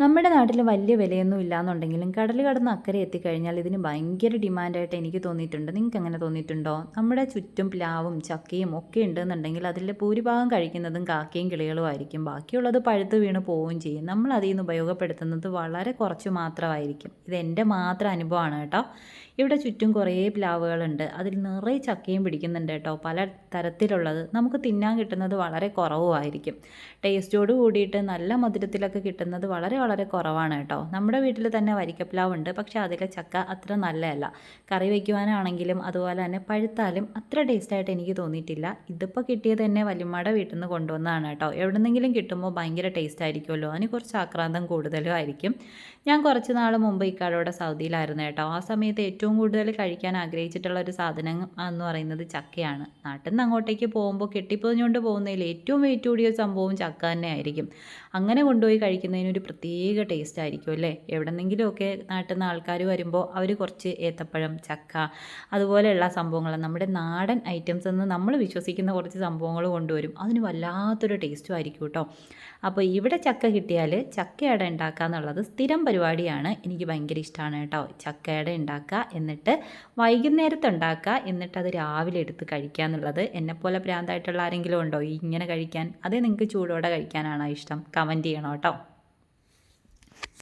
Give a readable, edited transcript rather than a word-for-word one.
നമ്മുടെ നാട്ടിൽ വലിയ വിലയൊന്നും ഇല്ലാന്നുണ്ടെങ്കിലും കടൽ കടന്ന് അക്കരെ എത്തിക്കഴിഞ്ഞാൽ ഇതിന് ഭയങ്കര ഡിമാൻഡായിട്ട് എനിക്ക് തോന്നിയിട്ടുണ്ട്. നിങ്ങൾക്ക് അങ്ങനെ തോന്നിയിട്ടുണ്ടോ? നമ്മുടെ ചുറ്റും പ്ലാവും ചക്കയും ഒക്കെ ഉണ്ടെന്നുണ്ടെങ്കിൽ അതിൽ ഭൂരിഭാഗം കഴിക്കുന്നതും കാക്കയും കിളികളും ആയിരിക്കും. ബാക്കിയുള്ളത് പഴുത്ത് വീണ് പോവുകയും ചെയ്യും. നമ്മൾ അതിൽ നിന്ന് ഉപയോഗപ്പെടുത്തുന്നത് വളരെ കുറച്ച് മാത്രമായിരിക്കും. ഇത് എൻ്റെ മാത്രം അനുഭവമാണ് കേട്ടോ. ഇവിടെ ചുറ്റും കുറേ പ്ലാവുകളുണ്ട്. അതിൽ നിറയെ ചക്കയും പിടിക്കുന്നുണ്ട് കേട്ടോ. പല തരത്തിലുള്ളത് നമുക്ക് തിന്നാൻ കിട്ടുന്നത് വളരെ കുറവുമായിരിക്കും. ടേസ്റ്റോട് കൂടിയിട്ട് നല്ല മധുരത്തിലൊക്കെ കിട്ടുന്നത് വളരെ വളരെ കുറവാണ് കേട്ടോ. നമ്മുടെ വീട്ടിൽ തന്നെ വരിക്കപ്ലാവുണ്ട്. പക്ഷേ അതിലെ ചക്ക അത്ര നല്ലതല്ല. കറി വയ്ക്കുവാനാണെങ്കിലും അതുപോലെ തന്നെ പഴുത്താലും അത്ര ടേസ്റ്റായിട്ട് എനിക്ക് തോന്നിയിട്ടില്ല. ഇതിപ്പോൾ കിട്ടിയത് തന്നെ വല്യമ്മയുടെ വീട്ടിൽ നിന്ന് കൊണ്ടുവന്നതാണ് കേട്ടോ. എവിടെന്നെങ്കിലും കിട്ടുമ്പോൾ ഭയങ്കര ടേസ്റ്റ് ആയിരിക്കുമല്ലോ. അതിന് കുറച്ച് ആക്രാന്തം കൂടുതലും ആയിരിക്കും. ഞാൻ കുറച്ച് നാൾ മുമ്പ് ഇക്കാടോടെ സൗദിയിലായിരുന്നു കേട്ടോ. ആ സമയത്ത് ഏറ്റവും കൂടുതൽ കഴിക്കാൻ ആഗ്രഹിച്ചിട്ടുള്ള ഒരു സാധനം എന്ന് പറയുന്നത് ചക്കയാണ്. നാട്ടിൽ നിന്ന് അങ്ങോട്ടേക്ക് പോകുമ്പോൾ കെട്ടിപ്പൊതിഞ്ഞുകൊണ്ട് പോകുന്നതിൽ ഏറ്റവും വെയിറ്റ് കൂടിയ സംഭവം ചക്ക തന്നെ ആയിരിക്കും. അങ്ങനെ കൊണ്ടുപോയി കഴിക്കുന്നതിനൊരു പ്രത്യേക ടേസ്റ്റ് ആയിരിക്കും അല്ലേ. എവിടെന്നെങ്കിലുമൊക്കെ നാട്ടിൽ നിന്ന് ആൾക്കാർ വരുമ്പോൾ അവർ കുറച്ച് ഏത്തപ്പഴം ചക്ക അതുപോലെയുള്ള സംഭവങ്ങൾ നമ്മുടെ നാടൻ ഐറ്റംസ് എന്ന് നമ്മൾ വിശ്വസിക്കുന്ന കുറച്ച് സംഭവങ്ങൾ കൊണ്ടുവരും. അതിന് വല്ലാത്തൊരു ടേസ്റ്റും ആയിരിക്കും കേട്ടോ. അപ്പോൾ ഇവിടെ ചക്ക കിട്ടിയാൽ ചക്കയട ഉണ്ടാക്കുക എന്നുള്ളത് സ്ഥിരം പരിപാടിയാണ്. എനിക്ക് ഭയങ്കര ഇഷ്ടമാണ് കേട്ടോ. ചക്കയട ഉണ്ടാക്കുക, എന്നിട്ട് വൈകുന്നേരത്ത് ഉണ്ടാക്കുക, എന്നിട്ട് അത് രാവിലെ എടുത്ത് കഴിക്കുക എന്നുള്ളത്. എന്നെപ്പോലെ ഭ്രാന്തായിട്ടുള്ള ആരെങ്കിലും ഉണ്ടോ ഇങ്ങനെ കഴിക്കാൻ? അതേ നിങ്ങൾക്ക് ചൂടോടെ കഴിക്കാനാണോ ഇഷ്ടം? കമൻറ്റ് ചെയ്യണം കേട്ടോ.